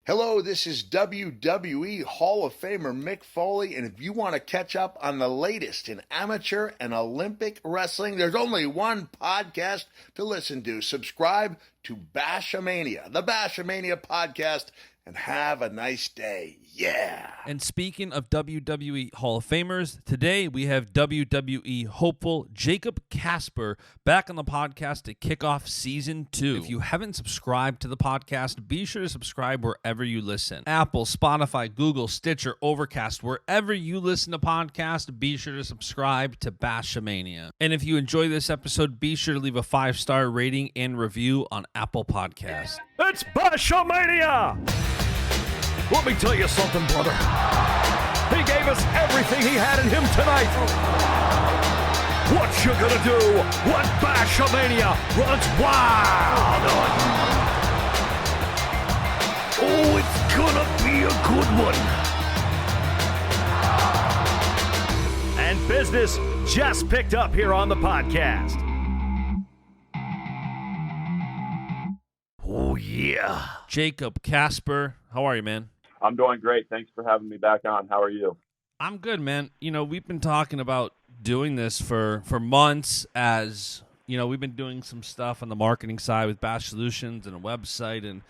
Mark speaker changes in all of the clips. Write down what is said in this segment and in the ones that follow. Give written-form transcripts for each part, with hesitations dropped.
Speaker 1: Hello, this is WWE Hall of Famer Mick Foley, and if you want to catch up on the latest in amateur and Olympic wrestling, there's only one podcast to listen to. Subscribe to Baschamania, the Baschamania podcast, and have a nice day. Yeah.
Speaker 2: And speaking of WWE Hall of Famers, today we have WWE hopeful Jacob Kasper back on the podcast to kick off Season 2. If you haven't subscribed to the podcast, be sure to subscribe wherever you listen. Apple, Spotify, Google, Stitcher, Overcast, wherever you listen to podcasts, be sure to subscribe to Baschamania. And if you enjoy this episode, be sure to leave a 5-star rating and review on Apple Podcasts.
Speaker 3: It's Baschamania! Let me tell you something, brother. He gave us everything he had in him tonight. What you gonna do when Baschamania runs wild on you? Oh, it's gonna be a good one. And business just picked up here on the podcast. Oh, yeah.
Speaker 2: Jacob Kasper, how are you, man?
Speaker 4: I'm doing great. Thanks for having me back on. How are you?
Speaker 2: I'm good, man. You know, we've been talking about doing this for months as, you know, we've been doing some stuff on the marketing side with Bash Solutions and a website and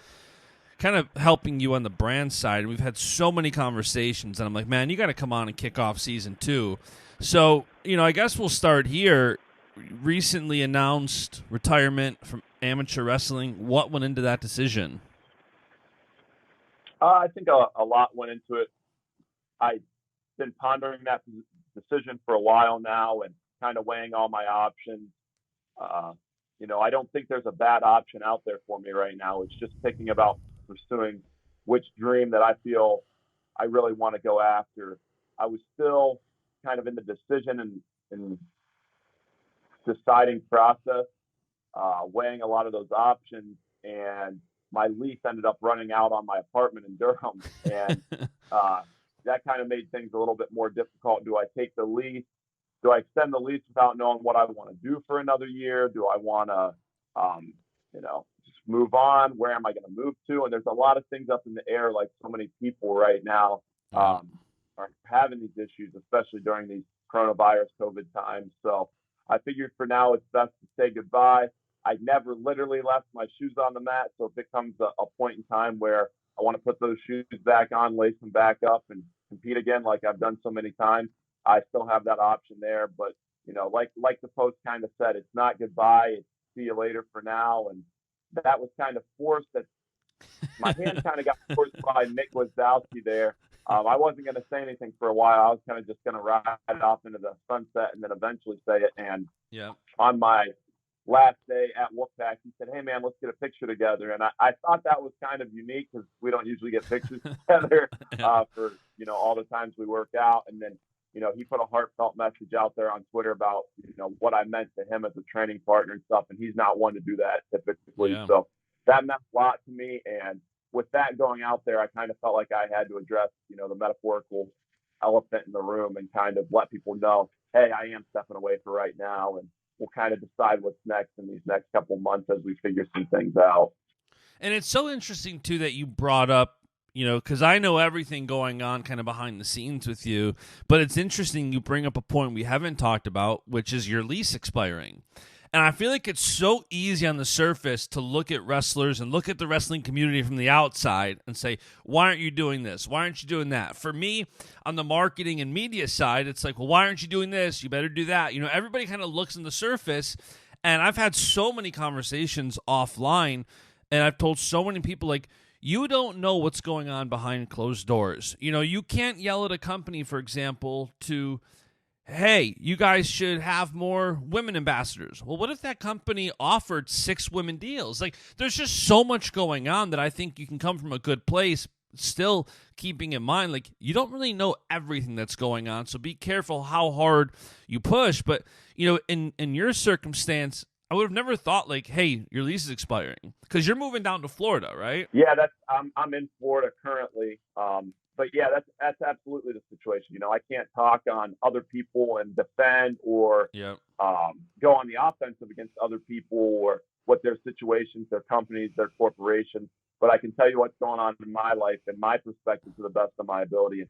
Speaker 2: kind of helping you on the brand side. And we've had so many conversations, and I'm like, man, you got to come on and kick off Season 2. So, you know, I guess we'll start here. Recently announced retirement from amateur wrestling. What went into that decision?
Speaker 4: I think a lot went into it. I've been pondering that decision for a while now and kind of weighing all my options. You know, I don't think there's a bad option out there for me right now. It's just thinking about pursuing which dream that I feel I really want to go after. I was still kind of in the decision and deciding process, weighing a lot of those options, and my lease ended up running out on my apartment in Durham, and that kind of made things a little bit more difficult. Do I take the lease? Do I extend the lease without knowing what I want to do for another year? Do I want to, you know, just move on? Where am I going to move to? And there's a lot of things up in the air, like so many people right now are having these issues, especially during these coronavirus COVID times. So I figured for now it's best to say goodbye. I never literally left my shoes on the mat. So if it comes a point in time where I want to put those shoes back on, lace them back up, and compete again like I've done so many times, I still have that option there. But, you know, like the post kind of said, it's not goodbye. It's see you later for now. And that was kind of forced. That my hand kind of got forced by Nick Wazowski there. I wasn't going to say anything for a while. I was kind of just going to ride it off into the sunset and then eventually say it. And on my last day at Wolfpack, he said, hey, man, let's get a picture together. And I thought that was kind of unique because we don't usually get pictures together for, you know, all the times we work out. And then, you know, he put a heartfelt message out there on Twitter about, you know, what I meant to him as a training partner and stuff. And he's not one to do that typically. Yeah. So that meant a lot to me. And with that going out there, I kind of felt like I had to address, you know, the metaphorical elephant in the room and kind of let people know, hey, I am stepping away for right now. And we'll kind of decide what's next in these next couple months as we figure some things out.
Speaker 2: And it's so interesting, too, that you brought up, you know, because I know everything going on kind of behind the scenes with you, but it's interesting you bring up a point we haven't talked about, which is your lease expiring. And I feel like it's so easy on the surface to look at wrestlers and look at the wrestling community from the outside and say, why aren't you doing this? Why aren't you doing that? For me, on the marketing and media side, it's like, well, why aren't you doing this? You better do that. You know, everybody kind of looks on the surface, and I've had so many conversations offline, and I've told so many people, like, you don't know what's going on behind closed doors. You know, you can't yell at a company, for example, to, hey, you guys should have more women ambassadors. Well, what if that company offered 6 women deals? Like, there's just so much going on that I think you can come from a good place, still keeping in mind, like, you don't really know everything that's going on, so be careful how hard you push. But, you know, in your circumstance, I would have never thought, like, hey, your lease is expiring, because you're moving down to Florida, right?
Speaker 4: Yeah, I'm in Florida currently. But yeah, that's absolutely the situation. You know, I can't talk on other people and defend or go on the offensive against other people or what their situations, their companies, their corporations. But I can tell you what's going on in my life and my perspective to the best of my ability.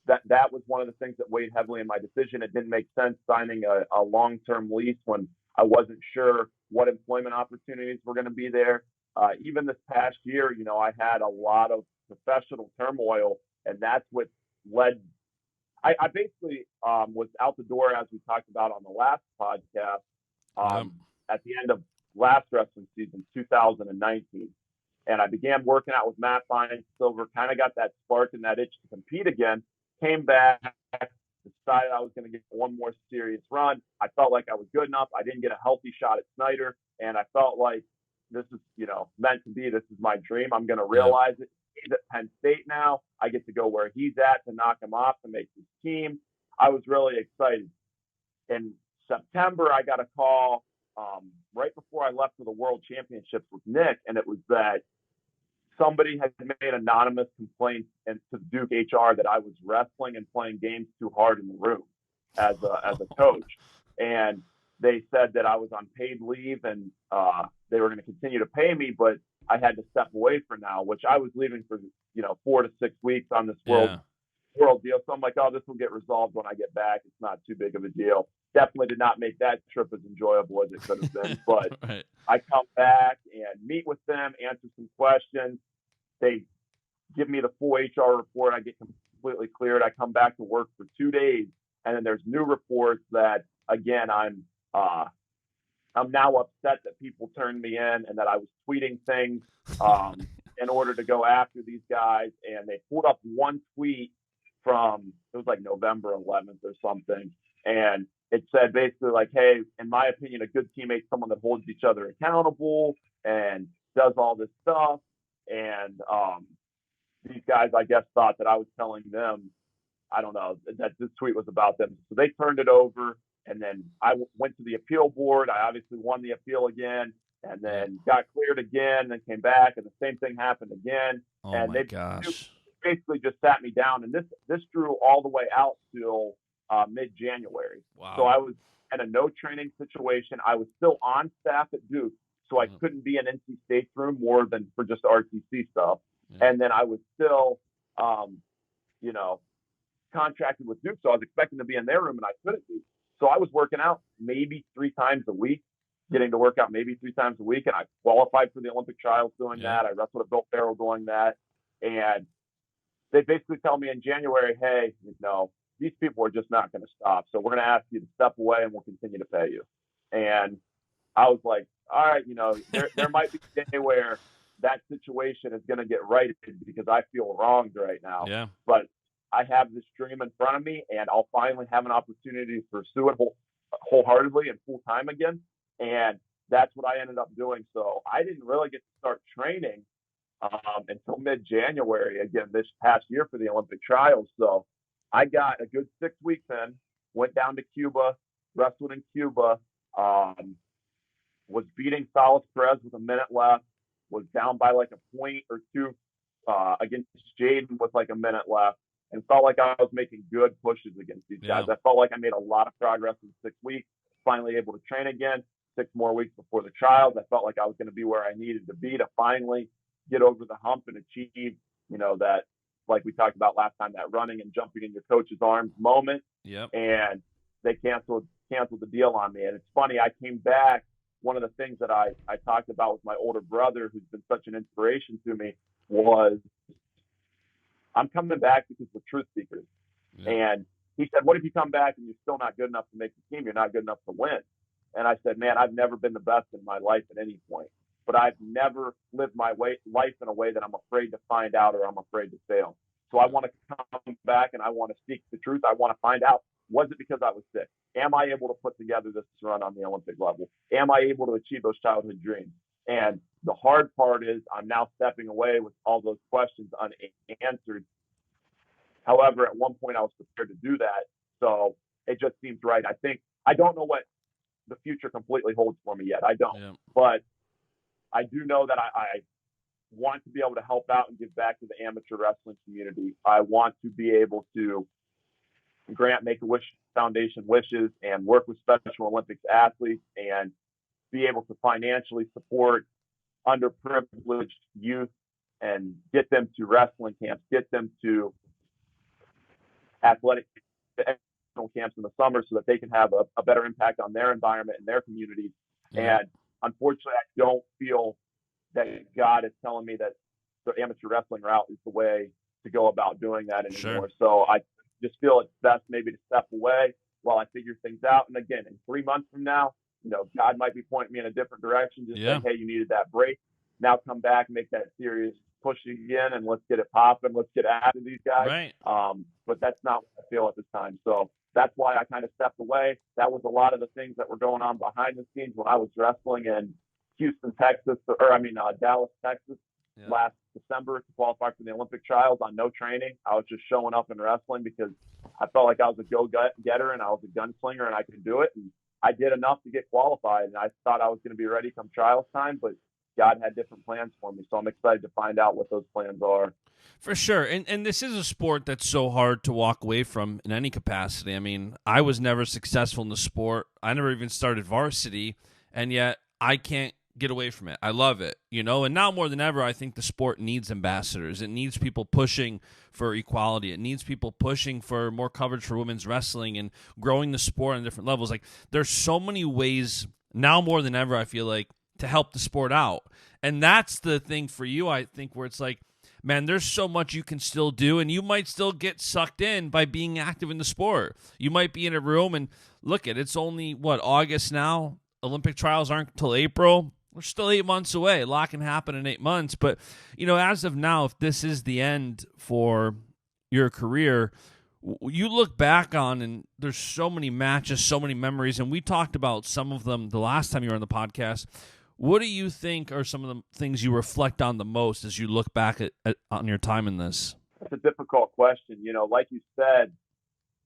Speaker 4: That was one of the things that weighed heavily in my decision. It didn't make sense signing a long-term lease when I wasn't sure what employment opportunities were going to be there. Even this past year, I had a lot of professional turmoil, and that's what led. I basically was out the door, as we talked about on the last podcast, at the end of last wrestling season, 2019. And I began working out with Matt Fine Silver, kind of got that spark and that itch to compete again, came back, decided I was going to get one more serious run. I felt like I was good enough. I didn't get a healthy shot at Snyder, and I felt like this is, meant to be. This is my dream. I'm going to realize it. He's at Penn State now. I get to go where he's at to knock him off to make his team. I was really excited. In September, I got a call right before I left for the World Championships with Nick, and it was that somebody had made anonymous complaints to Duke HR that I was wrestling and playing games too hard in the room as a coach. And they said that I was on paid leave and they were going to continue to pay me, but I had to step away for now, which I was leaving for, 4 to 6 weeks on this world deal. So I'm like, oh, this will get resolved when I get back. It's not too big of a deal. Definitely did not make that trip as enjoyable as it could have been. But right. I come back and meet with them, answer some questions. They give me the full HR report. I get completely cleared. I come back to work for 2 days. And then there's new reports that, again, I'm now upset that people turned me in and that I was tweeting things in order to go after these guys. And they pulled up one tweet from, it was like November 11th or something. And it said basically like, hey, in my opinion, a good teammate, someone that holds each other accountable and does all this stuff. And these guys, I guess, thought that I was telling them, I don't know, that this tweet was about them. So they turned it over. And then I went to the appeal board. I obviously won the appeal again, and then got cleared again, and came back, and the same thing happened again.
Speaker 2: Oh,
Speaker 4: and
Speaker 2: my gosh.
Speaker 4: Basically just sat me down, and this drew all the way out till mid-January.
Speaker 2: Wow.
Speaker 4: So I was in a no-training situation. I was still on staff at Duke, so I couldn't be in NC State's room more than for just RTC stuff. Yeah. And then I was still, contracted with Duke, so I was expecting to be in their room, and I couldn't be. So I was working out maybe 3 times a week, getting to work out maybe 3 times a week. And I qualified for the Olympic trials doing that. I wrestled at Bill Farrell doing that. And they basically tell me in January, hey, these people are just not going to stop. So we're going to ask you to step away and we'll continue to pay you. And I was like, all right, there might be a day where that situation is going to get righted because I feel wronged right now.
Speaker 2: Yeah.
Speaker 4: But I have this dream in front of me, and I'll finally have an opportunity to pursue it wholeheartedly and full time again. And that's what I ended up doing. So I didn't really get to start training until mid-January again this past year for the Olympic trials. So I got a good 6 weeks in, went down to Cuba, wrestled in Cuba, was beating Salas Perez with a minute left, was down by like a point or two against Jaden with like a minute left. And felt like I was making good pushes against these guys. I felt like I made a lot of progress in 6 weeks, finally able to train again, 6 more weeks before the trials. I felt like I was going to be where I needed to be to finally get over the hump and achieve, that, like we talked about last time, that running and jumping in your coach's arms moment.
Speaker 2: Yep.
Speaker 4: And they canceled the deal on me. And it's funny, I came back. One of the things that I talked about with my older brother, who's been such an inspiration to me, was I'm coming back because we're truth seekers. Yeah. And he said, what if you come back and you're still not good enough to make the team? You're not good enough to win. And I said, man, I've never been the best in my life at any point, but I've never lived my life in a way that I'm afraid to find out or I'm afraid to fail. So I want to come back and I want to seek the truth. I want to find out, was it because I was sick? Am I able to put together this run on the Olympic level? Am I able to achieve those childhood dreams? And the hard part is I'm now stepping away with all those questions unanswered. However, at one point I was prepared to do that. So it just seems right. I don't know what the future completely holds for me yet. I don't. Yeah. But I do know that I want to be able to help out and give back to the amateur wrestling community. I want to be able to grant Make-A-Wish Foundation wishes and work with Special Olympics athletes and be able to financially support underprivileged youth and get them to wrestling camps, get them to athletic camps in the summer so that they can have a better impact on their environment and their communities.
Speaker 2: Yeah.
Speaker 4: And unfortunately, I don't feel that God is telling me that the amateur wrestling route is the way to go about doing that anymore.
Speaker 2: Sure.
Speaker 4: So I just feel it's best maybe to step away while I figure things out. And again, in 3 months from now, God might be pointing me in a different direction, just saying, hey, you needed that break. Now come back, make that serious push again, and let's get it popping. Let's get after these guys.
Speaker 2: Right.
Speaker 4: But that's not what I feel at this time. So that's why I kind of stepped away. That was a lot of the things that were going on behind the scenes when I was wrestling in Houston, Texas, Dallas, Texas, last December to qualify for the Olympic trials on no training. I was just showing up and wrestling because I felt like I was a go-getter and I was a gunslinger and I could do it. And I did enough to get qualified, and I thought I was going to be ready come trials time, but God had different plans for me. So I'm excited to find out what those plans are.
Speaker 2: For sure. And this is a sport that's so hard to walk away from in any capacity. I mean, I was never successful in the sport. I never even started varsity, and yet I can't get away from it. I love it, and now more than ever, I think the sport needs ambassadors. It needs people pushing for equality. It needs people pushing for more coverage for women's wrestling and growing the sport on different levels. Like, there's so many ways now more than ever, I feel like, to help the sport out. And that's the thing for you, I think, where it's like, man, there's so much you can still do, and you might still get sucked in by being active in the sport. You might be in a room and look it's only, August now? Olympic trials aren't until April. We're still 8 months away. A lot can happen in 8 months. But, as of now, if this is the end for your career, you look back on, and there's so many matches, so many memories, and we talked about some of them the last time you were on the podcast. What do you think are some of the things you reflect on the most as you look back on your time in this?
Speaker 4: That's a difficult question. Like you said,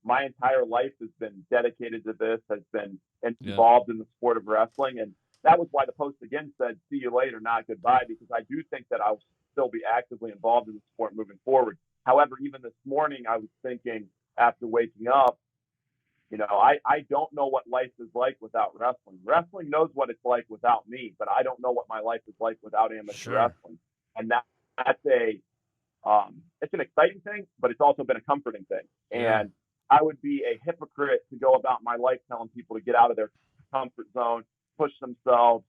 Speaker 4: my entire life has been dedicated to this, has been involved in the sport of wrestling. And that was why the post again said, see you later, not goodbye, because I do think that I'll still be actively involved in the sport moving forward. However, even this morning, I was thinking after waking up, I don't know what life is like without wrestling. Wrestling knows what it's like without me, but I don't know what my life is like without amateur wrestling. And that's it's an exciting thing, but it's also been a comforting thing. And I would be a hypocrite to go about my life telling people to get out of their comfort zone, push themselves,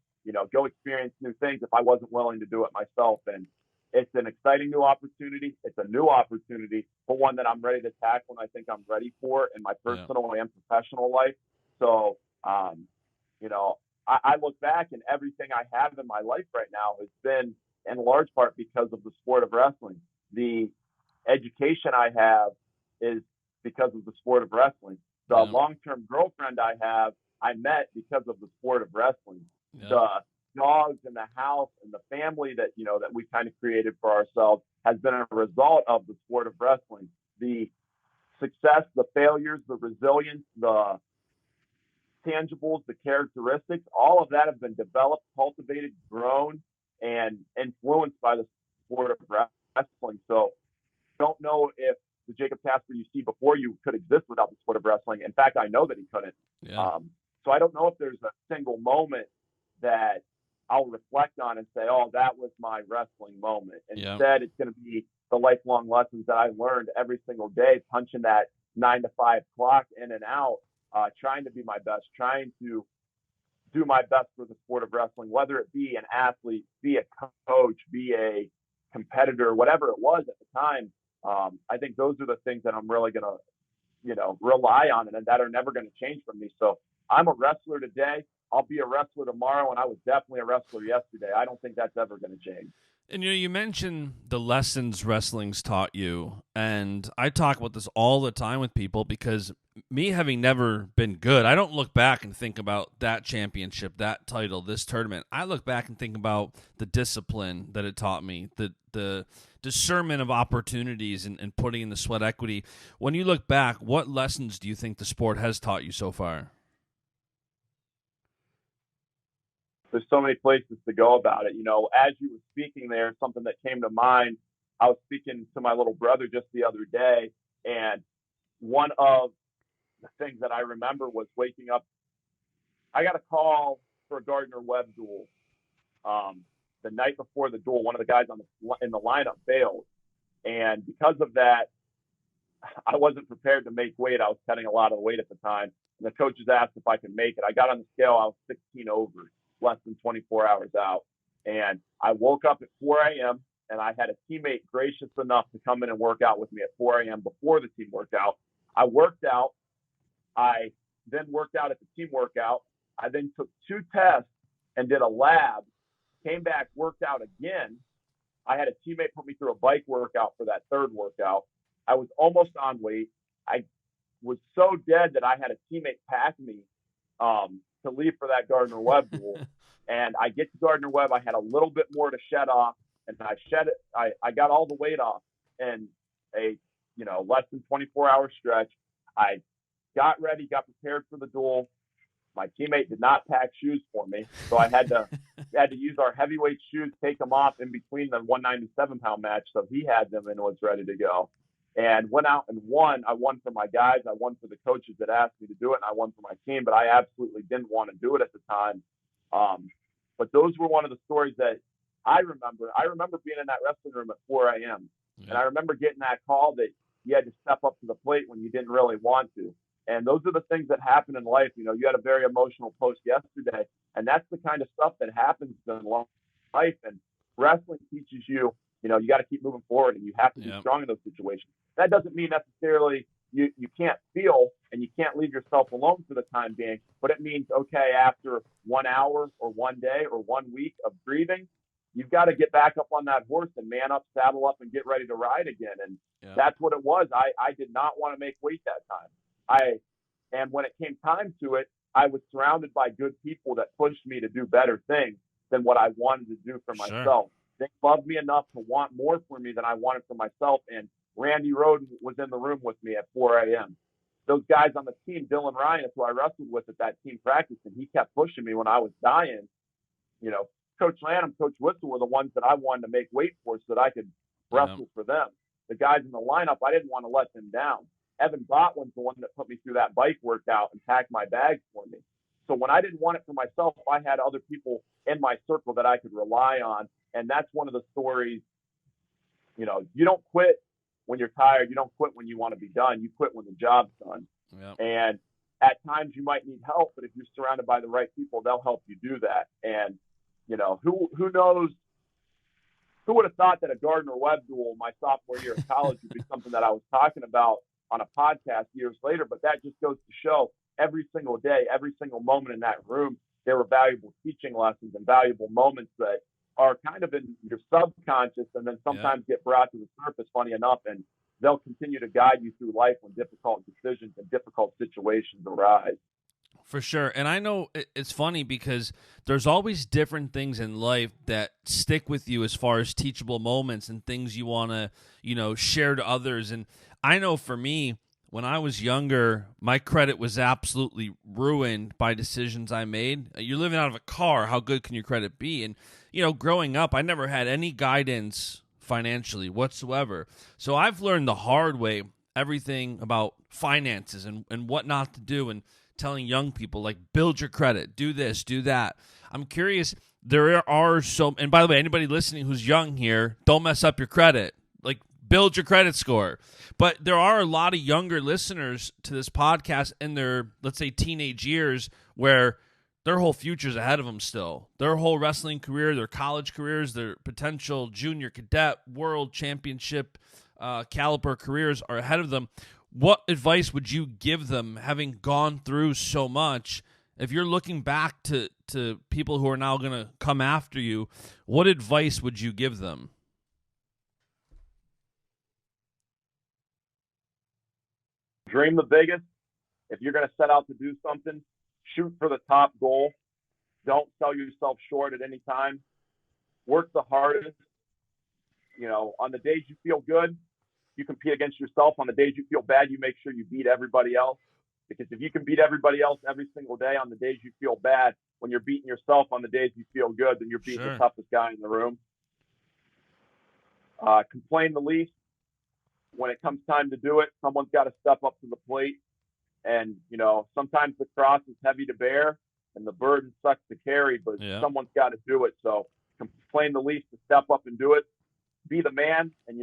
Speaker 4: go experience new things if I wasn't willing to do it myself. And it's an exciting new opportunity. It's a new opportunity, but one that I'm ready to tackle, and I think I'm ready for in my personal and professional life. So, I look back, and everything I have in my life right now has been in large part because of the sport of wrestling. The education I have is because of the sport of wrestling. The long-term girlfriend I met because of the sport of wrestling. The dogs in the house and the family that that we kind of created for ourselves has been a result of the sport of wrestling. The success, the failures, the resilience, the tangibles, the characteristics, all of that have been developed, cultivated, grown, and influenced by the sport of wrestling. So don't know if the Jacob Kasper you see before you could exist without the sport of wrestling. In fact, I know that he couldn't. So I don't know if there's a single moment that I'll reflect on and say, oh, that was my wrestling moment. Instead, it's going to be the lifelong lessons that I learned every single day, punching that 9 to 5 clock in and out, trying to be my best, trying to do my best for the sport of wrestling, whether it be an athlete, be a coach, be a competitor, whatever it was at the time. I think those are the things that I'm really going to, rely on and that are never going to change from me. So I'm a wrestler today. I'll be a wrestler tomorrow, and I was definitely a wrestler yesterday. I don't think that's ever going to change.
Speaker 2: And you mentioned the lessons wrestling's taught you, and I talk about this all the time with people because me having never been good, I don't look back and think about that championship, that title, this tournament. I look back and think about the discipline that it taught me, the discernment of opportunities and putting in the sweat equity. When you look back, what lessons do you think the sport has taught you so far?
Speaker 4: There's so many places to go about it. As you were speaking there, something that came to mind, I was speaking to my little brother just the other day, and one of the things that I remember was waking up. I got a call for a Gardner Webb duel. The night before the duel, one of the guys in the lineup bailed. And because of that, I wasn't prepared to make weight. I was cutting a lot of weight at the time. And the coaches asked if I could make it. I got on the scale. I was 16 over, less than 24 hours out. And I woke up at 4 a.m. and I had a teammate gracious enough to come in and work out with me at 4 a.m. before the team workout. I worked out. I then worked out at the team workout. I then took 2 tests and did a lab, came back, worked out again. I had a teammate put me through a bike workout for that 3rd workout. I was almost on weight. I was so dead that I had a teammate pack me to leave for that Gardner Webb duel. And I get to Gardner Webb. I had a little bit more to shed off, and I shed it. I got all the weight off in a less than 24-hour stretch. I got ready, got prepared for the duel. My teammate did not pack shoes for me, so I had to use our heavyweight shoes, take them off in between the 197-pound match, so he had them and was ready to go. And went out and won. I won for my guys. I won for the coaches that asked me to do it, and I won for my team. But I absolutely didn't want to do it at the time. But those were one of the stories that I remember. I remember being in that wrestling room at 4 a.m. Yeah. And I remember getting that call that you had to step up to the plate when you didn't really want to. And those are the things that happen in life. You had a very emotional post yesterday, and that's the kind of stuff that happens in life. And wrestling teaches you, you got to keep moving forward, and you have to be strong in those situations. That doesn't mean necessarily you can't feel and you can't leave yourself alone for the time being, but it means, okay, after 1 hour or 1 day or 1 week of grieving, you've got to get back up on that horse and man up, saddle up, and get ready to ride again. And that's what it was. I did not want to make weight that time. And when it came time to it, I was surrounded by good people that pushed me to do better things than what I wanted to do for myself. They loved me enough to want more for me than I wanted for myself. And Randy Roden was in the room with me at 4 a.m. Those guys on the team, Dylan Ryan, is who I wrestled with at that team practice, and he kept pushing me when I was dying. Coach Lanham, Coach Whistle were the ones that I wanted to make weight for so that I could wrestle for them. The guys in the lineup, I didn't want to let them down. Evan Botwin's the one that put me through that bike workout and packed my bags for me. So when I didn't want it for myself, I had other people in my circle that I could rely on. And that's one of the stories, you don't quit when you're tired. You don't quit when you want to be done. You quit when the job's done. Yep. And at times you might need help, but if you're surrounded by the right people, they'll help you do that. And, who knows, who would have thought that a Gardner Webb duel my sophomore year of college would be something that I was talking about on a podcast years later, but that just goes to show every single day, every single moment in that room, there were valuable teaching lessons and valuable moments that are kind of in your subconscious and then sometimes get brought to the surface, funny enough, and they'll continue to guide you through life when difficult decisions and difficult situations arise.
Speaker 2: For sure. And I know it's funny because there's always different things in life that stick with you as far as teachable moments and things you want to, share to others. And I know for me, when I was younger, my credit was absolutely ruined by decisions I made. You're living out of a car. How good can your credit be? And, growing up, I never had any guidance financially whatsoever. So I've learned the hard way everything about finances and what not to do, and telling young people, like, build your credit, do this, do that. I'm curious, there are and by the way, anybody listening who's young here, don't mess up your credit. Like, build your credit score. But there are a lot of younger listeners to this podcast in their, let's say, teenage years where their whole future's ahead of them still. Their whole wrestling career, their college careers, their potential junior cadet, world championship caliber careers are ahead of them. What advice would you give them, having gone through so much? If you're looking back to people who are now going to come after you, what advice would you give them?
Speaker 4: Dream the biggest. If you're going to set out to do something, shoot for the top goal. Don't sell yourself short at any time. Work the hardest. On the days you feel good, you compete against yourself. On the days you feel bad, you make sure you beat everybody else. Because if you can beat everybody else every single day on the days you feel bad, when you're beating yourself on the days you feel good, then you're beating the toughest guy in the room. Complain the least. When it comes time to do it, someone's got to step up to the plate. And, sometimes the cross is heavy to bear, and the burden sucks to carry, but
Speaker 2: Yeah.
Speaker 4: someone's got to do it. So complain the least to step up and do it. Be the man, and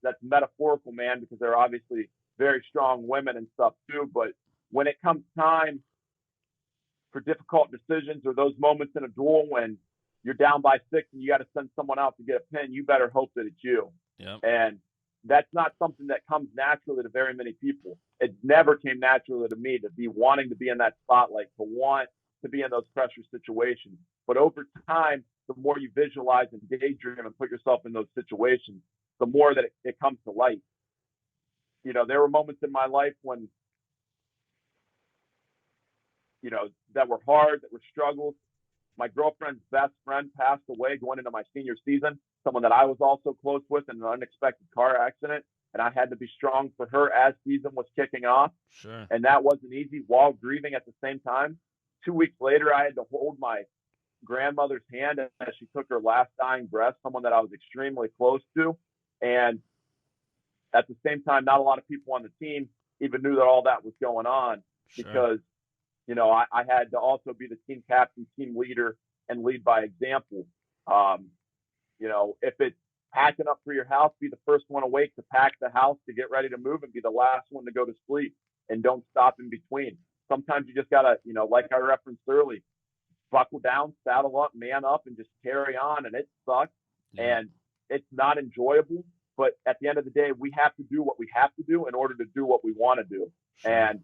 Speaker 4: that's metaphorical, man, because they're obviously very strong women and stuff too. But when it comes time for difficult decisions or those moments in a duel when you're down by 6 and you got to send someone out to get a pin, you better hope that it's you.
Speaker 2: Yep.
Speaker 4: And that's not something that comes naturally to very many people. It never came naturally to me to be wanting to be in that spotlight, to want to be in those pressure situations. But over time, the more you visualize and daydream and put yourself in those situations, the more that it comes to light. There were moments in my life when, that were hard, that were struggles. My girlfriend's best friend passed away going into my senior season, someone that I was also close with in an unexpected car accident. And I had to be strong for her as season was kicking off.
Speaker 2: Sure.
Speaker 4: And that wasn't easy while grieving at the same time. 2 weeks later, I had to hold my grandmother's hand as she took her last dying breath, someone that I was extremely close to. And at the same time, not a lot of people on the team even knew that all that was going on.
Speaker 2: Sure.
Speaker 4: Because I had to also be the team captain, team leader, and lead by example. If it's packing up for your house, be the first one awake to pack the house to get ready to move, and be the last one to go to sleep, and don't stop in between. Sometimes you just got to, like I referenced early, buckle down, saddle up, man up, and just carry on. And it sucks, and it's not enjoyable. But at the end of the day, we have to do what we have to do in order to do what we want to do.
Speaker 2: Sure.
Speaker 4: And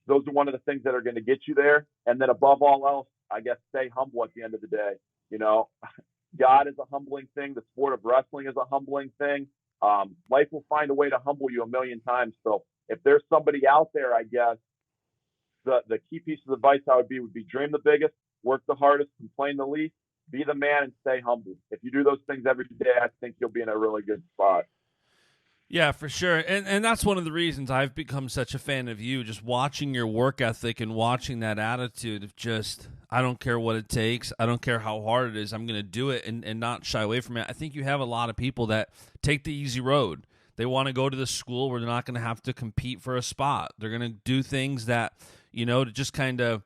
Speaker 4: those are one of the things that are going to get you there. And then above all else, I guess, stay humble at the end of the day. God is a humbling thing. The sport of wrestling is a humbling thing. Life will find a way to humble you a million times. So if there's somebody out there, I guess, the key piece of advice would be dream the biggest, work the hardest, complain the least, be the man, and stay humble. If you do those things every day, I think you'll be in a really good spot.
Speaker 2: Yeah, for sure. And that's one of the reasons I've become such a fan of you, just watching your work ethic and watching that attitude of just, I don't care what it takes. I don't care how hard it is. I'm going to do it and not shy away from it. I think you have a lot of people that take the easy road. They want to go to the school where they're not going to have to compete for a spot. They're going to do things that, to just kind of,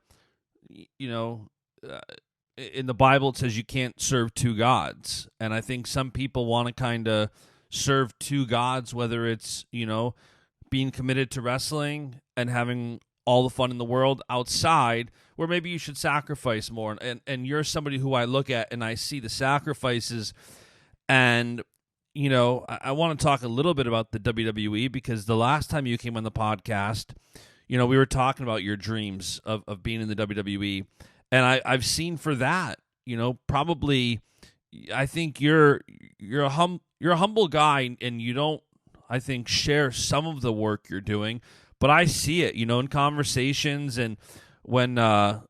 Speaker 2: in the Bible it says you can't serve two gods. And I think some people want to kind of serve two gods, whether it's, being committed to wrestling and having all the fun in the world outside, where maybe you should sacrifice more. And you're somebody who I look at and I see the sacrifices. And, I want to talk a little bit about the WWE, because the last time you came on the podcast, we were talking about your dreams of being in the WWE. And I've seen for that, probably, I think you're a humble guy, and you don't, I think, share some of the work you're doing, but I see it, in conversations. And when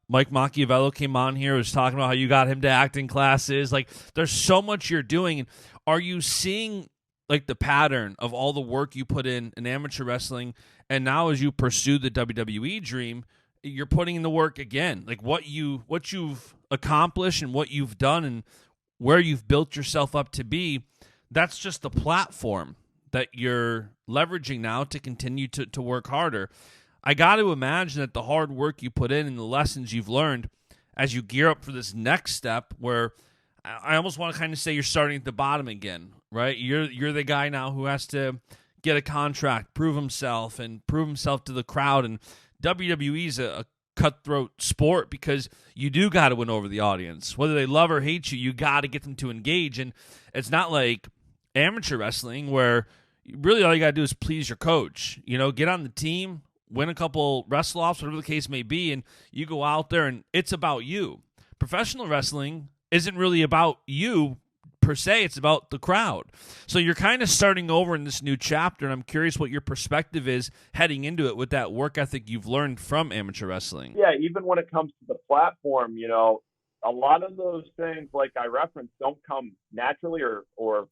Speaker 2: Mike Machiavello came on here, was talking about how you got him to acting classes. Like, there's so much you're doing. And are you seeing like the pattern of all the work you put in amateur wrestling, and now as you pursue the WWE dream, you're putting in the work again? Like what you've accomplished and what you've done and where you've built yourself up to be, that's just the platform that you're leveraging now to continue to work harder. I got to imagine that the hard work you put in and the lessons you've learned as you gear up for this next step, where I almost want to kind of say you're starting at the bottom again, right? You're the guy now who has to get a contract, prove himself to the crowd. And WWE's a cutthroat sport, because you do got to win over the audience. Whether they love or hate you, you got to get them to engage. And it's not like amateur wrestling where really all you got to do is please your coach. Get on the team, win a couple wrestle-offs, whatever the case may be, and you go out there and it's about you. Professional wrestling isn't really about you per se, it's about the crowd. So you're kind of starting over in this new chapter, and I'm curious what your perspective is heading into it with that work ethic you've learned from amateur wrestling.
Speaker 4: Yeah, even when it comes to the platform, a lot of those things, like I referenced, don't come naturally or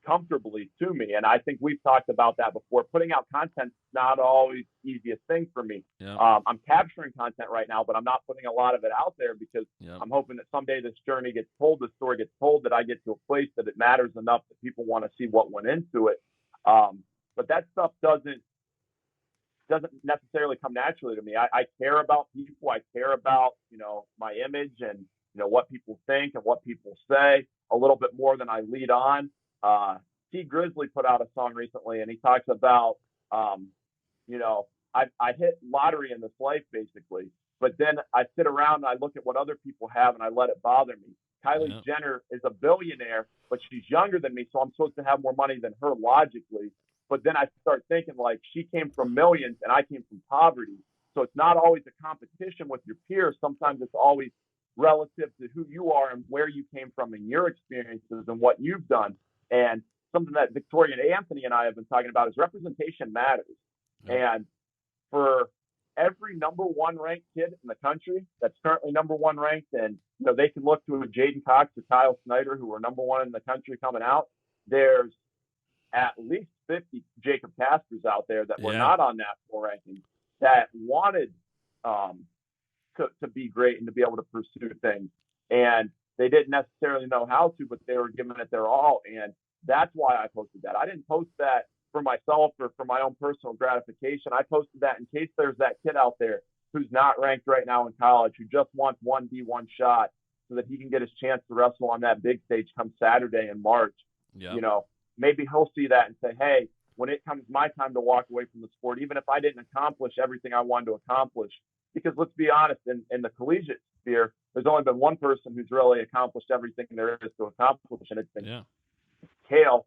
Speaker 4: comfortably to me. And I think we've talked about that before. Putting out content is not always the easiest thing for me.
Speaker 2: Yeah.
Speaker 4: I'm capturing content right now, but I'm not putting a lot of it out there because I'm hoping that someday this journey gets told, this story gets told, that I get to a place that it matters enough that people want to see what went into it. But that stuff doesn't doesn't necessarily come naturally to me. I care about people. I care about, my image and, what people think and what people say a little bit more than I lead on. T Grizzly put out a song recently, and he talks about, I hit lottery in this life basically, but then I sit around and I look at what other people have and I let it bother me. Kylie Jenner is a billionaire, but she's younger than me, so I'm supposed to have more money than her logically. But then I start thinking, like, she came from millions and I came from poverty. So it's not always a competition with your peers. Sometimes it's always relative to who you are and where you came from and your experiences and what you've done. And something that Victoria and Anthony and I have been talking about is representation matters. And for every number one ranked kid in the country that's currently number one ranked, and they can look to a Jaden Cox or Kyle Snyder, who are number one in the country coming out, there's at least 50 Jacob Kaspers out there that were not on national rankings that wanted to be great and to be able to pursue things. And they didn't necessarily know how to, but they were giving it their all. And that's why I posted that. I didn't post that for myself or for my own personal gratification. I posted that in case there's that kid out there who's not ranked right now in college, who just wants one D1 shot so that he can get his chance to wrestle on that big stage come Saturday in March. Maybe he'll see that and say, hey, when it comes my time to walk away from the sport, even if I didn't accomplish everything I wanted to accomplish, because let's be honest, in the collegiate sphere, there's only been one person who's really accomplished everything there is to accomplish, and it's been Kale.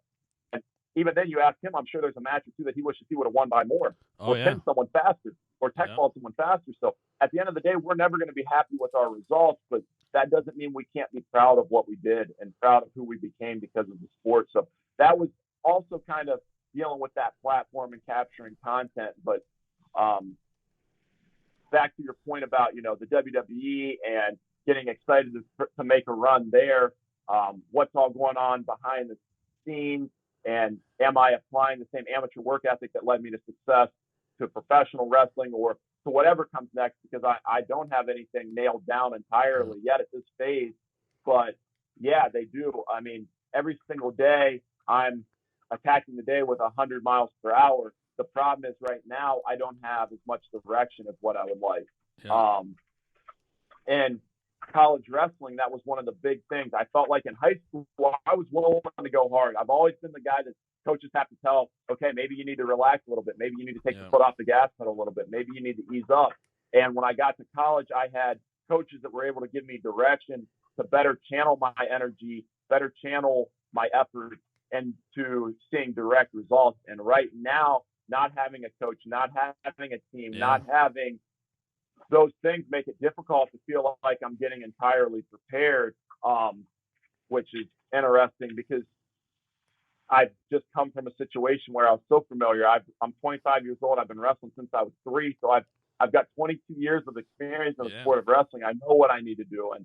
Speaker 4: And even then, you ask him, I'm sure there's a match or two that he wishes he would have won by more, or pinned someone faster, or tech balled someone faster. So at the end of the day, we're never going to be happy with our results, but that doesn't mean we can't be proud of what we did and proud of who we became because of the sport. So that was also kind of dealing with that platform and capturing content. But back to your point about, the WWE and getting excited to make a run there, what's all going on behind the scenes, and am I applying the same amateur work ethic that led me to success to professional wrestling or to whatever comes next, because I don't have anything nailed down entirely yet at this phase. But yeah, they do. I mean, every single day I'm attacking the day with 100 miles per hour. The problem is right now I don't have as much direction as what I would like. And college wrestling, that was one of the big things. I felt like in high school, I was willing to go hard. I've always been the guy that coaches have to tell, okay, maybe you need to relax a little bit. Maybe you need to take the foot off the gas pedal a little bit. Maybe you need to ease up. And when I got to college, I had coaches that were able to give me direction to better channel my energy, better channel my effort, and to seeing direct results. And right now, not having a coach, not having a team, not having those things make it difficult to feel like I'm getting entirely prepared, which is interesting because I've just come from a situation where I was so familiar. I'm 25 years old. I've been wrestling since I was 3. So I've got 22 years of experience in the sport of wrestling. I know what I need to do. And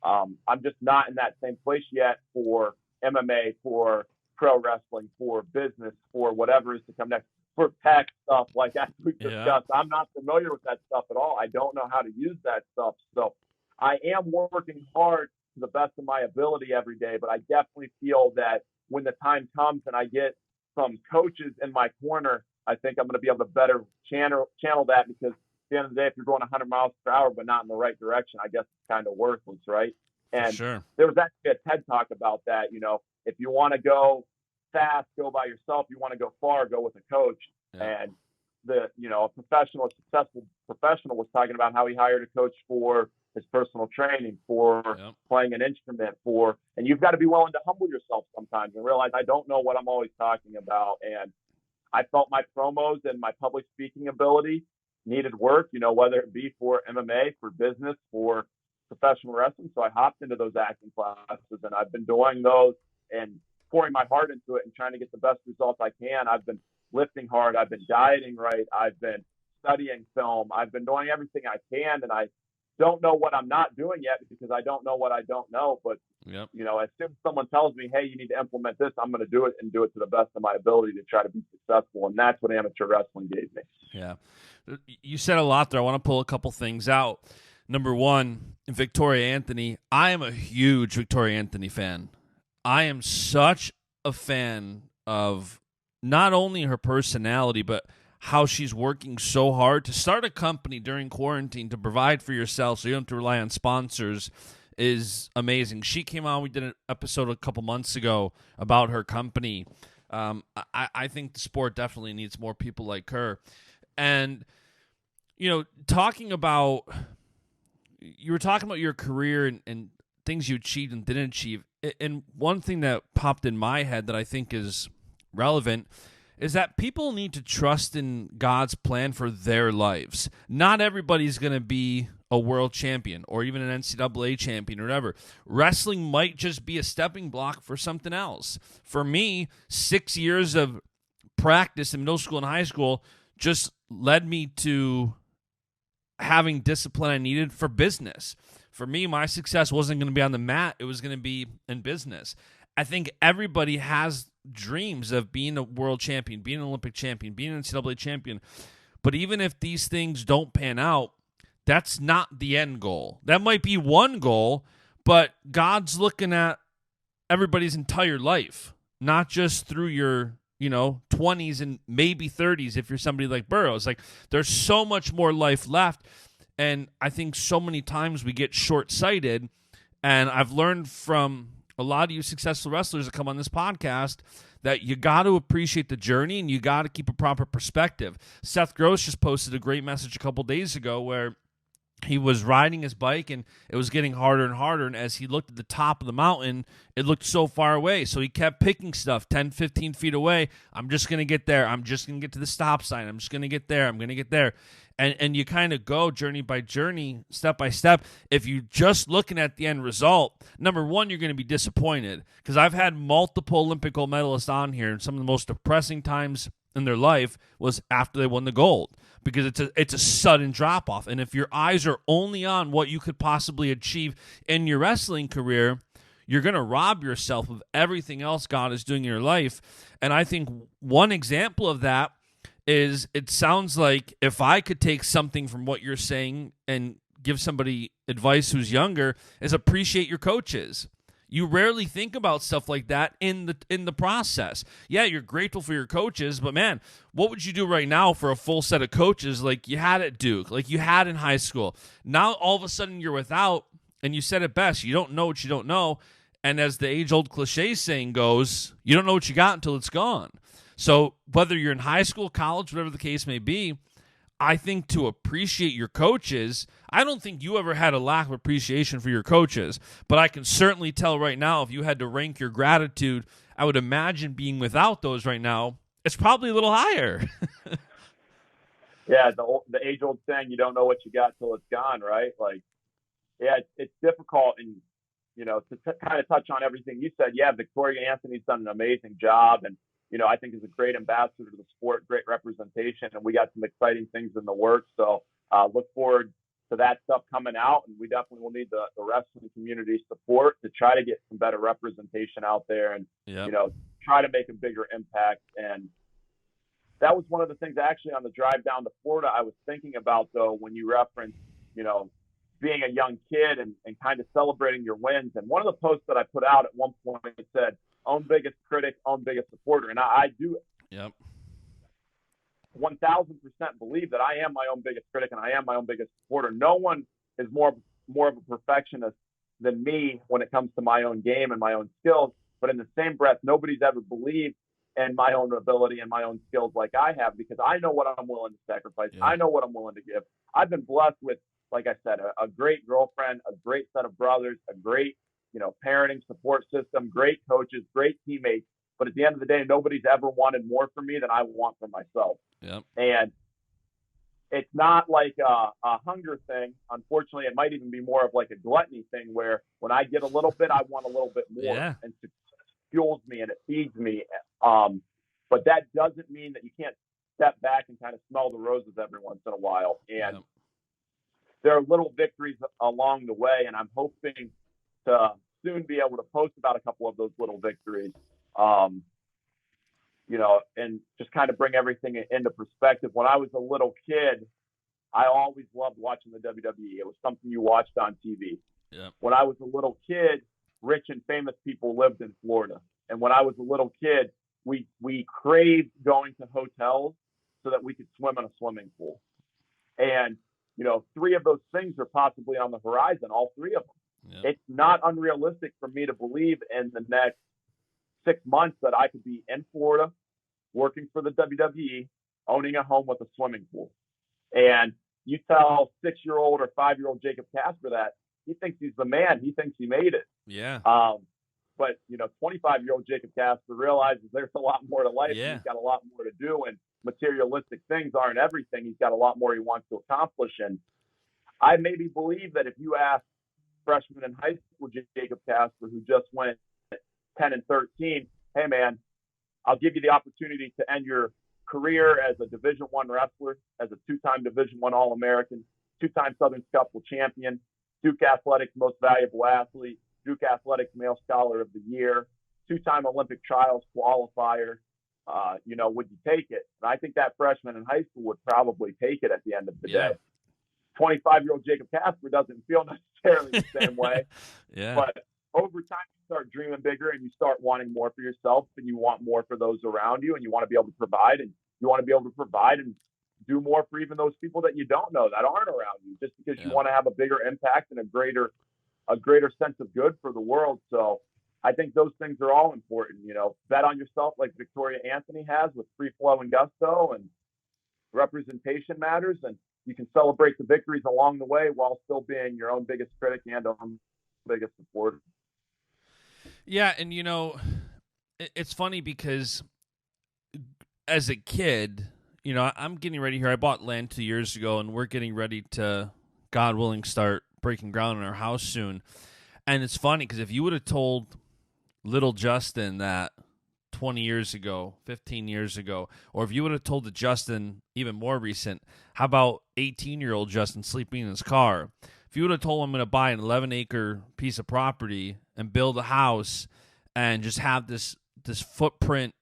Speaker 4: I'm just not in that same place yet for MMA, for pro wrestling, for business, for whatever is to come next, for tech stuff like as we discussed. I'm not familiar with that stuff at all. I don't know how to use that stuff. So I am working hard to the best of my ability every day, but I definitely feel that when the time comes and I get some coaches in my corner, I think I'm going to be able to better channel that, because at the end of the day, if you're going 100 miles per hour but not in the right direction, I guess it's kind of worthless, right? And there was actually a TED talk about that. If you want to go fast, go by yourself. You want to go far, go with a coach. And a successful professional was talking about how he hired a coach for his personal training, for playing an instrument, and you've got to be willing to humble yourself sometimes and realize I don't know what I'm always talking about. And I felt my promos and my public speaking ability needed work, whether it be for MMA, for business, for professional wrestling. So I hopped into those acting classes, and I've been doing those and pouring my heart into it and trying to get the best results I can. I've been lifting hard. I've been dieting right. I've been studying film. I've been doing everything I can, and I don't know what I'm not doing yet because I don't know what I don't know. But, as soon as someone tells me, hey, you need to implement this, I'm going to do it and do it to the best of my ability to try to be successful. And that's what amateur wrestling gave me.
Speaker 2: Yeah. You said a lot there. I want to pull a couple things out. Number one, Victoria Anthony. I am a huge Victoria Anthony fan. I am such a fan of not only her personality, but how she's working so hard to start a company during quarantine to provide for yourself so you don't have to rely on sponsors is amazing. She came on, we did an episode a couple months ago about her company. I think the sport definitely needs more people like her. And, talking about, you were talking about your career and things you achieved and didn't achieve. And one thing that popped in my head that I think is relevant is that people need to trust in God's plan for their lives. Not everybody's going to be a world champion or even an NCAA champion or whatever. Wrestling might just be a stepping block for something else. For me, 6 years of practice in middle school and high school just led me to having discipline I needed for business. For me, my success wasn't going to be on the mat. It was going to be in business. I think everybody has dreams of being a world champion, being an Olympic champion, being an NCAA champion. But even if these things don't pan out, that's not the end goal. That might be one goal, but God's looking at everybody's entire life, not just through your 20s and maybe 30s if you're somebody like Burroughs. Like, there's so much more life left, and I think so many times we get short-sighted, and I've learned from a lot of you successful wrestlers that come on this podcast that you got to appreciate the journey and you got to keep a proper perspective. Seth Gross just posted a great message a couple days ago where he was riding his bike and it was getting harder and harder, and as he looked at the top of the mountain, it looked so far away. So he kept picking stuff 10, 15 feet away. I'm just going to get there. I'm just going to get to the stop sign. I'm just going to get there. I'm going to get there. And you kind of go journey by journey, step by step. If you're just looking at the end result, number one, you're going to be disappointed, because I've had multiple Olympic gold medalists on here, and some of the most depressing times in their life was after they won the gold, because it's a sudden drop off. And if your eyes are only on what you could possibly achieve in your wrestling career, you're going to rob yourself of everything else God is doing in your life. And I think one example of that is, it sounds like if I could take something from what you're saying and give somebody advice who's younger, is appreciate your coaches. You rarely think about stuff like that in the process. Yeah, you're grateful for your coaches, but man, what would you do right now for a full set of coaches like you had at Duke, like you had in high school? Now all of a sudden you're without, and you said it best, you don't know what you don't know. And as the age-old cliche saying goes, you don't know what you got until it's gone. So whether you're in high school, college, whatever the case may be, I think to appreciate your coaches, I don't think you ever had a lack of appreciation for your coaches, but I can certainly tell right now, if you had to rank your gratitude, I would imagine being without those right now, it's probably a little higher.
Speaker 4: Yeah, the age-old saying, you don't know what you got till it's gone, right? Like, yeah, it's difficult. And, to kind of touch on everything you said, yeah, Victoria Anthony's done an amazing job. And, I think is a great ambassador to the sport, great representation, and we got some exciting things in the works. So look forward to that stuff coming out, and we definitely will need the wrestling community support to try to get some better representation out there and, try to make a bigger impact. And that was one of the things actually on the drive down to Florida I was thinking about, though, when you referenced, being a young kid and kind of celebrating your wins. And one of the posts that I put out at one point said, own biggest critic, own biggest supporter. And I do 1,000% believe that I am my own biggest critic and I am my own biggest supporter. No one is more of a perfectionist than me when it comes to my own game and my own skills. But in the same breath, nobody's ever believed in my own ability and my own skills like I have, because I know what I'm willing to sacrifice. Yeah. I know what I'm willing to give. I've been blessed with, like I said, a great girlfriend, a great set of brothers, a great parenting support system, great coaches, great teammates. But at the end of the day, nobody's ever wanted more from me than I want for myself.
Speaker 2: Yep.
Speaker 4: And it's not like a hunger thing. Unfortunately, it might even be more of like a gluttony thing, where when I get a little bit, I want a little bit more.
Speaker 2: Yeah.
Speaker 4: And it fuels me and it feeds me. But that doesn't mean that you can't step back and kind of smell the roses every once in a while. And there are little victories along the way, and I'm hoping to soon be able to post about a couple of those little victories, and just kind of bring everything into perspective. When I was a little kid, I always loved watching the WWE. It was something you watched on TV.
Speaker 2: Yeah.
Speaker 4: When I was a little kid, rich and famous people lived in Florida. And when I was a little kid, we craved going to hotels so that we could swim in a swimming pool. And, 3 of those things are possibly on the horizon, all 3 of them.
Speaker 2: Yeah.
Speaker 4: It's not unrealistic for me to believe in the next 6 months that I could be in Florida, working for the WWE, owning a home with a swimming pool. And you tell 6-year-old or 5-year-old Jacob Kasper that, he thinks he's the man. He thinks he made it.
Speaker 2: Yeah.
Speaker 4: But 25-year-old Jacob Kasper realizes there's a lot more to life.
Speaker 2: Yeah.
Speaker 4: And he's got a lot more to do, and materialistic things aren't everything. He's got a lot more he wants to accomplish. And I maybe believe that if you ask freshman in high school Jacob Kasper, who just went 10 and 13, hey man, I'll give you the opportunity to end your career as a Division I wrestler, as a 2-time Division I All-American, 2-time Southern Scuffle champion, Duke Athletics Most Valuable Athlete, Duke Athletics Male Scholar of the Year, 2-time Olympic Trials qualifier. Would you take it? And I think that freshman in high school would probably take it at the end of the day. 25-year-old Jacob Kasper doesn't feel necessarily the same way.
Speaker 2: Yeah.
Speaker 4: But over time, you start dreaming bigger and you start wanting more for yourself, and you want more for those around you, and you want to be able to provide, and you want to be able to provide and do more for even those people that you don't know, that aren't around you, just because you want to have a bigger impact and a greater sense of good for the world. So I think those things are all important. Bet on yourself like Victoria Anthony has with free flow and gusto, and representation matters, and you can celebrate the victories along the way while still being your own biggest critic and own biggest supporter.
Speaker 2: Yeah, and it's funny because as a kid, I'm getting ready here. I bought land 2 years ago, and we're getting ready to, God willing, start breaking ground on our house soon. And it's funny because if you would have told little Justin that 20 years ago, 15 years ago, or if you would have told the Justin even more recent, how about 18-year-old Justin sleeping in his car? If you would have told him I'm going to buy an 11-acre piece of property and build a house and just have this footprint,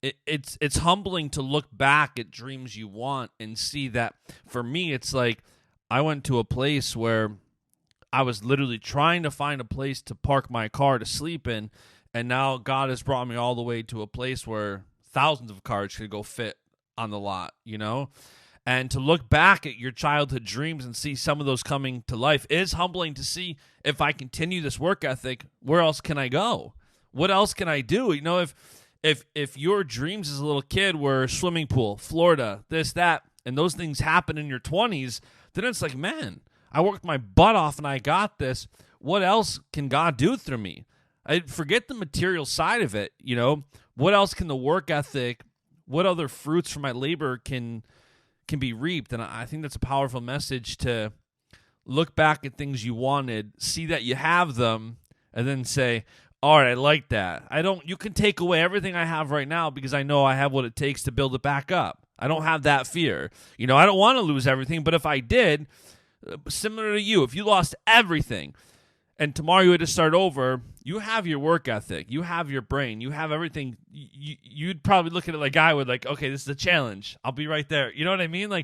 Speaker 2: it's humbling to look back at dreams you want and see that. For me, it's like I went to a place where I was literally trying to find a place to park my car to sleep in, and now God has brought me all the way to a place where thousands of cars could go fit on the lot, And to look back at your childhood dreams and see some of those coming to life is humbling to see. If I continue this work ethic, where else can I go? What else can I do? If your dreams as a little kid were swimming pool, Florida, this, that, and those things happen in your 20s, then it's like, man, I worked my butt off and I got this. What else can God do through me? I forget the material side of it. What else can the work ethic, what other fruits from my labor can be reaped? And I think that's a powerful message, to look back at things you wanted, see that you have them, and then say, all right, I like that. You can take away everything I have right now because I know I have what it takes to build it back up. I don't have that fear. I don't want to lose everything, but if I did, similar to you, if you lost everything and tomorrow you had to start over, you have your work ethic, you have your brain, you have everything. You'd probably look at it like I would, like, okay, this is a challenge. I'll be right there. You know what I mean? I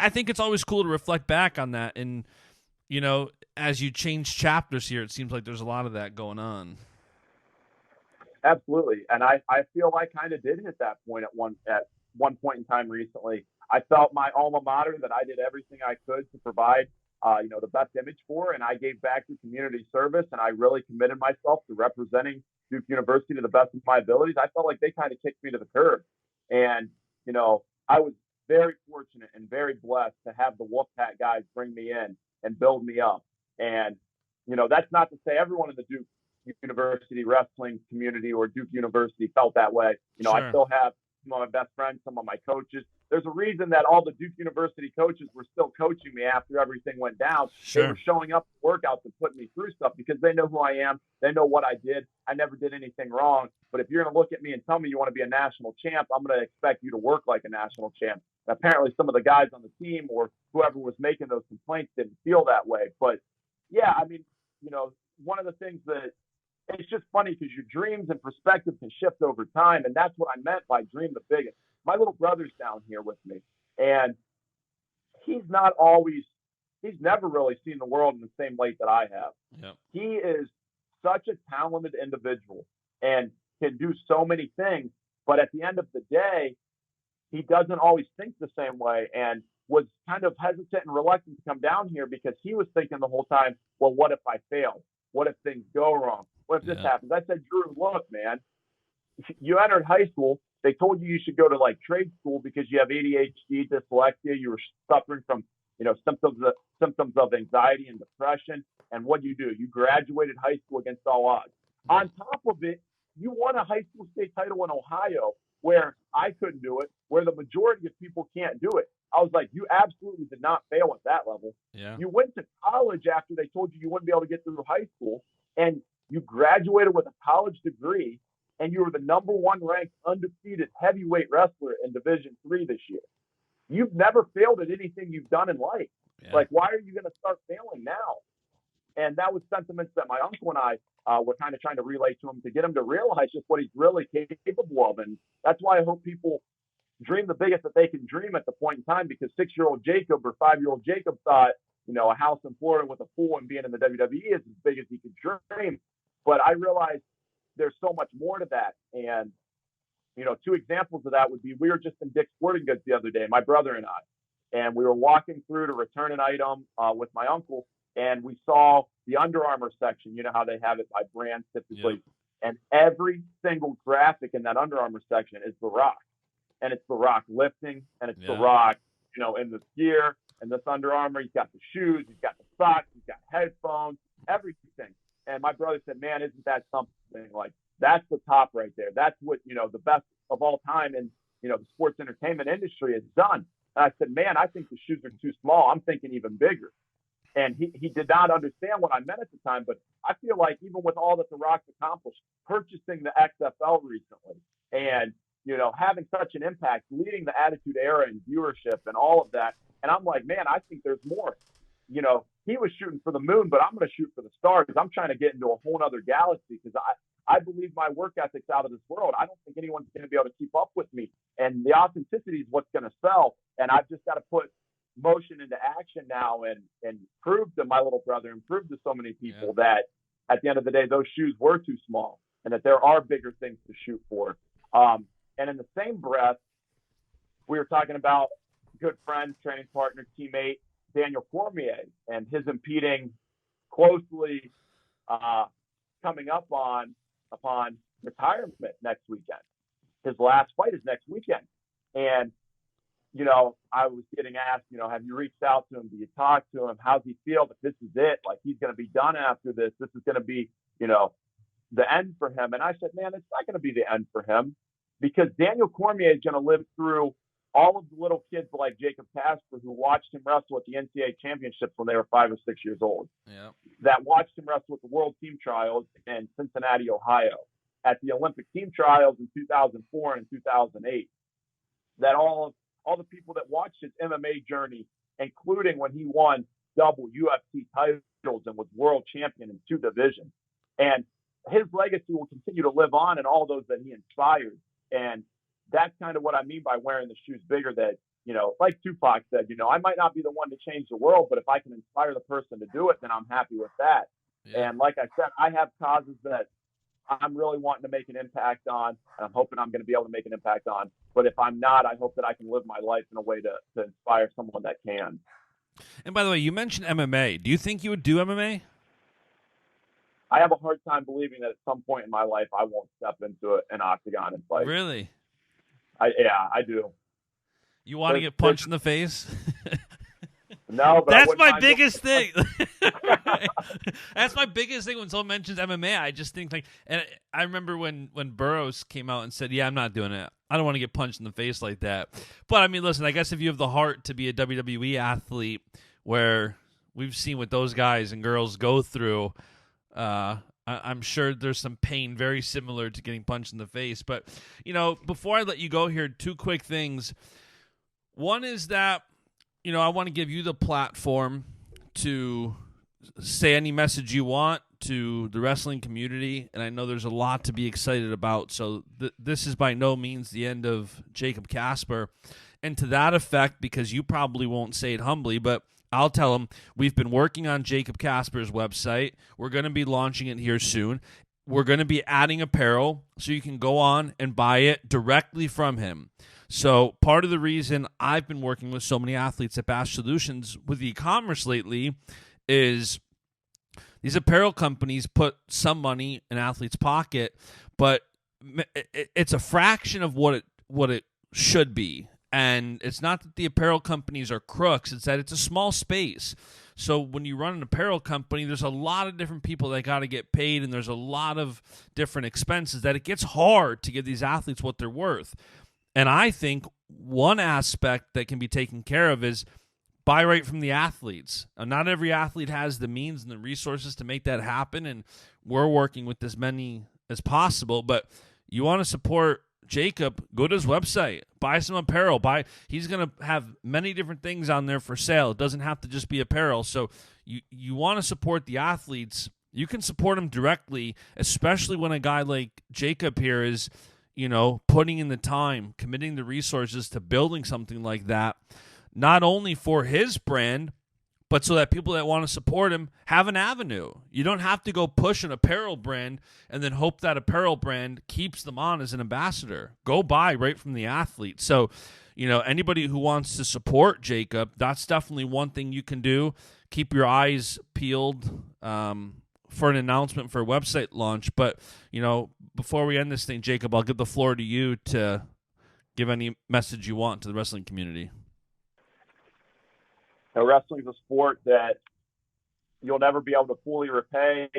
Speaker 2: think it's always cool to reflect back on that. And, as you change chapters here, it seems like there's a lot of that going on.
Speaker 4: Absolutely. And I feel I kind of did hit that point at one point in time recently. I felt my alma mater that I did everything I could to provide, the best image for, and I gave back to community service, and I really committed myself to representing Duke University to the best of my abilities. I felt like they kind of kicked me to the curb. And, I was very fortunate and very blessed to have the Wolfpack guys bring me in and build me up. And, that's not to say everyone in the Duke University wrestling community or Duke University felt that way.
Speaker 2: Sure.
Speaker 4: I still have some of my best friends, some of my coaches. There's a reason that all the Duke University coaches were still coaching me after everything went down.
Speaker 2: Sure.
Speaker 4: They were showing up to workouts and putting me through stuff because they know who I am. They know what I did. I never did anything wrong. But if you're going to look at me and tell me you want to be a national champ, I'm going to expect you to work like a national champ. And apparently some of the guys on the team or whoever was making those complaints didn't feel that way. But yeah, one of the things that it's just funny because your dreams and perspective can shift over time. And that's what I meant by dream the biggest. My little brother's down here with me, and he's never really seen the world in the same light that I have.
Speaker 2: Yep.
Speaker 4: He is such a talented individual and can do so many things. But at the end of the day, he doesn't always think the same way, and was kind of hesitant and reluctant to come down here because he was thinking the whole time, well, what if I fail? What if things go wrong? What if this happens? I said, Drew, look, man, you entered high school. They told you should go to like trade school because you have ADHD, dyslexia. You were suffering from, symptoms of anxiety and depression. And what do? You graduated high school against all odds. On top of it, you won a high school state title in Ohio where I couldn't do it, where the majority of people can't do it. I was like, you absolutely did not fail at that level.
Speaker 2: Yeah.
Speaker 4: You went to college after they told you wouldn't be able to get through high school, and you graduated with a college degree, and you were the number 1 ranked undefeated heavyweight wrestler in Division III this year. You've never failed at anything you've done in life.
Speaker 2: Yeah.
Speaker 4: Like, why are you going to start failing now? And that was sentiments that my uncle and I were kind of trying to relay to him to get him to realize just what he's really capable of. And that's why I hope people dream the biggest that they can dream at the point in time, because 6-year-old Jacob or 5-year-old Jacob thought, a house in Florida with a pool and being in the WWE is as big as he could dream. But I realized there's so much more to that. And, 2 examples of that would be, we were just in Dick's Sporting Goods the other day, my brother and I, and we were walking through to return an item with my uncle, and we saw the Under Armour section. You know how they have it by brand typically. Yeah. And every single graphic in that Under Armour section is The Rock. And it's The Rock lifting, and it's The Rock, in this gear and this Under Armour. He's got the shoes, he's got the socks, he's got headphones, everything. And my brother said, man, isn't that something? Like, that's the top right there. That's what, the best of all time in, the sports entertainment industry has done. And I said, man, I think the shoes are too small. I'm thinking even bigger. And he did not understand what I meant at the time. But I feel like even with all that The Rock's accomplished, purchasing the XFL recently and, having such an impact, leading the Attitude Era and viewership and all of that. And I'm like, man, I think there's more. He was shooting for the moon, but I'm going to shoot for the stars. I'm trying to get into a whole other galaxy because I believe my work ethic's out of this world. I don't think anyone's going to be able to keep up with me. And the authenticity is what's going to sell. And I've just got to put motion into action now and prove to my little brother and prove to so many people that at the end of the day, those shoes were too small and that there are bigger things to shoot for. And in the same breath, we were talking about good friend, training partner, teammate, Daniel Cormier, and his impeding closely coming up upon retirement next weekend. His last fight is next weekend. And, I was getting asked, have you reached out to him? Do you talk to him? How's he feel that this is it? Like, he's going to be done after this. This is going to be, the end for him. And I said, man, it's not going to be the end for him, because Daniel Cormier is going to live through all of the little kids like Jacob Kasper who watched him wrestle at the NCAA championships when they were 5 or 6 years old. Yeah. That watched him wrestle at the World Team Trials in Cincinnati, Ohio, at the Olympic Team Trials in 2004 and 2008. That all the people that watched his MMA journey, including when he won double UFC titles and was world champion in 2 divisions. And his legacy will continue to live on in all those that he inspired. And that's kind of what I mean by wearing the shoes bigger, that, like Tupac said, I might not be the one to change the world, but if I can inspire the person to do it, then I'm happy with that. Yeah. And like I said, I have causes that I'm really wanting to make an impact on, and I'm hoping I'm going to be able to make an impact on. But if I'm not, I hope that I can live my life in a way to inspire someone that can.
Speaker 2: And by the way, you mentioned MMA. Do you think you would do MMA?
Speaker 4: I have a hard time believing that at some point in my life I won't step into an octagon and fight.
Speaker 2: Really?
Speaker 4: I do.
Speaker 2: You want to get punched in the face?
Speaker 4: No, but
Speaker 2: that's my biggest thing. That's my biggest thing when someone mentions MMA. I just think and I remember when Burroughs came out and said, "Yeah, I'm not doing it. I don't want to get punched in the face like that." But I mean, listen, I guess if you have the heart to be a WWE athlete, where we've seen what those guys and girls go through, I'm sure there's some pain very similar to getting punched in the face. But, before I let you go here, 2 quick things. One is that, I want to give you the platform to say any message you want to the wrestling community, and I know there's a lot to be excited about. So this is by no means the end of Jacob Kasper. And to that effect, because you probably won't say it humbly, but I'll tell them we've been working on Jacob Kasper's website. We're going to be launching it here soon. We're going to be adding apparel so you can go on and buy it directly from him. So part of the reason I've been working with so many athletes at BASCH Solutions with e-commerce lately is these apparel companies put some money in athletes' pocket, but it's a fraction of what it should be. And it's not that the apparel companies are crooks, it's that it's a small space. So when you run an apparel company, there's a lot of different people that got to get paid, and there's a lot of different expenses that it gets hard to give these athletes what they're worth. And I think one aspect that can be taken care of is buy right from the athletes. Not every athlete has the means and the resources to make that happen, and we're working with as many as possible. But you want to support Jacob, go to his website, buy some apparel. He's going to have many different things on there for sale. It doesn't have to just be apparel. So you want to support the athletes. You can support them directly, especially when a guy like Jacob here is, putting in the time, committing the resources to building something like that, not only for his brand, but so that people that want to support him have an avenue. You don't have to go push an apparel brand and then hope that apparel brand keeps them on as an ambassador. Go buy right from the athlete. So, anybody who wants to support Jacob, that's definitely one thing you can do. Keep your eyes peeled for an announcement for a website launch. But, before we end this thing, Jacob, I'll give the floor to you to give any message you want to the wrestling community.
Speaker 4: Wrestling is a sport that you'll never be able to fully repay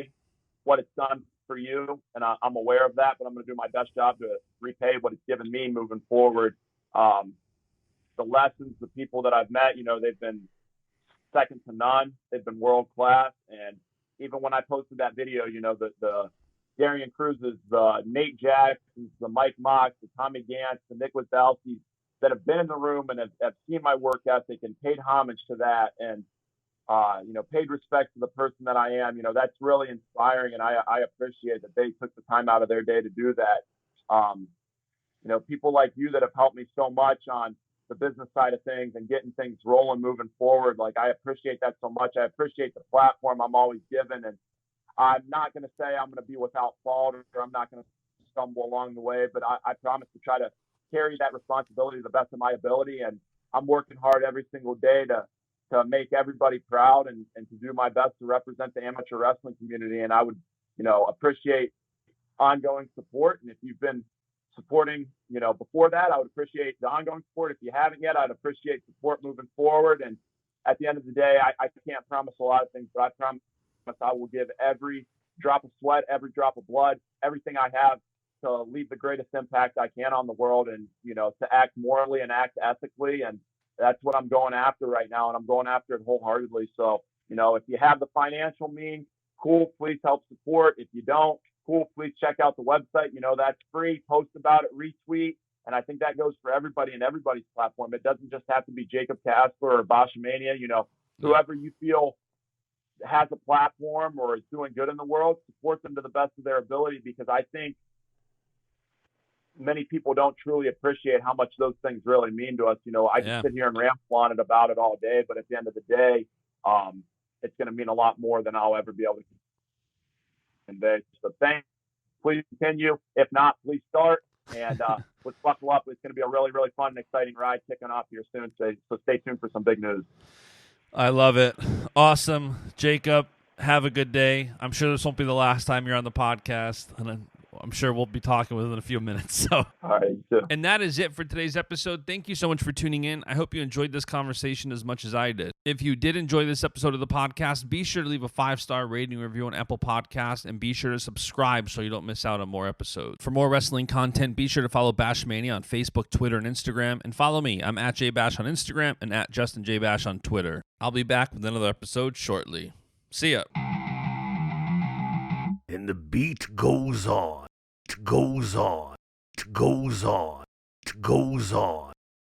Speaker 4: what it's done for you, and I'm aware of that, but I'm going to do my best job to repay what it's given me moving forward. The lessons, the people that I've met, they've been second to none. They've been world class, and even when I posted that video, the Darian Cruz's, the Nate Jacksons, the Mike Mox, the Tommy Gantz, the Nick Wazowskis, that have been in the room and have seen my work ethic and paid homage to that, and paid respect to the person that I am. That's really inspiring, and I appreciate that they took the time out of their day to do that. People like you that have helped me so much on the business side of things and getting things rolling, moving forward. Like, I appreciate that so much. I appreciate the platform I'm always given, and I'm not going to say I'm going to be without fault, or I'm not going to stumble along the way, but I promise to try to carry that responsibility to the best of my ability. And I'm working hard every single day to make everybody proud and to do my best to represent the amateur wrestling community. And I would, appreciate ongoing support. And if you've been supporting, before that, I would appreciate the ongoing support. If you haven't yet, I'd appreciate support moving forward. And at the end of the day, I can't promise a lot of things, but I promise I will give every drop of sweat, every drop of blood, everything I have to leave the greatest impact I can on the world, and, to act morally and act ethically. And that's what I'm going after right now. And I'm going after it wholeheartedly. So, if you have the financial means, cool, please help support. If you don't, cool, please check out the website. That's free. Post about it, retweet. And I think that goes for everybody and everybody's platform. It doesn't just have to be Jacob Kasper or Baschamania. Whoever you feel has a platform or is doing good in the world, support them to the best of their ability, because I think many people don't truly appreciate how much those things really mean to us. I can sit here and ramble on it about it all day, but at the end of the day, it's going to mean a lot more than I'll ever be able to convey. So thanks. Please continue. If not, please start. And let's buckle up. It's going to be a really, really fun and exciting ride kicking off here soon. So stay tuned for some big news.
Speaker 2: I love it. Awesome. Jacob, have a good day. I'm sure this won't be the last time you're on the podcast, and I'm sure we'll be talking within a few minutes. So,
Speaker 4: all right, you too.
Speaker 2: And that is it for today's episode. Thank you so much for tuning in. I hope you enjoyed this conversation as much as I did. If you did enjoy this episode of the podcast, be sure to leave a 5-star rating review on Apple Podcasts, and be sure to subscribe so you don't miss out on more episodes. For more wrestling content, be sure to follow Baschamania on Facebook, Twitter, and Instagram, and follow me. I'm at JBash on Instagram and at JustinJBash on Twitter. I'll be back with another episode shortly. See ya.
Speaker 3: And the beat goes on. It goes on. It goes on. It goes on.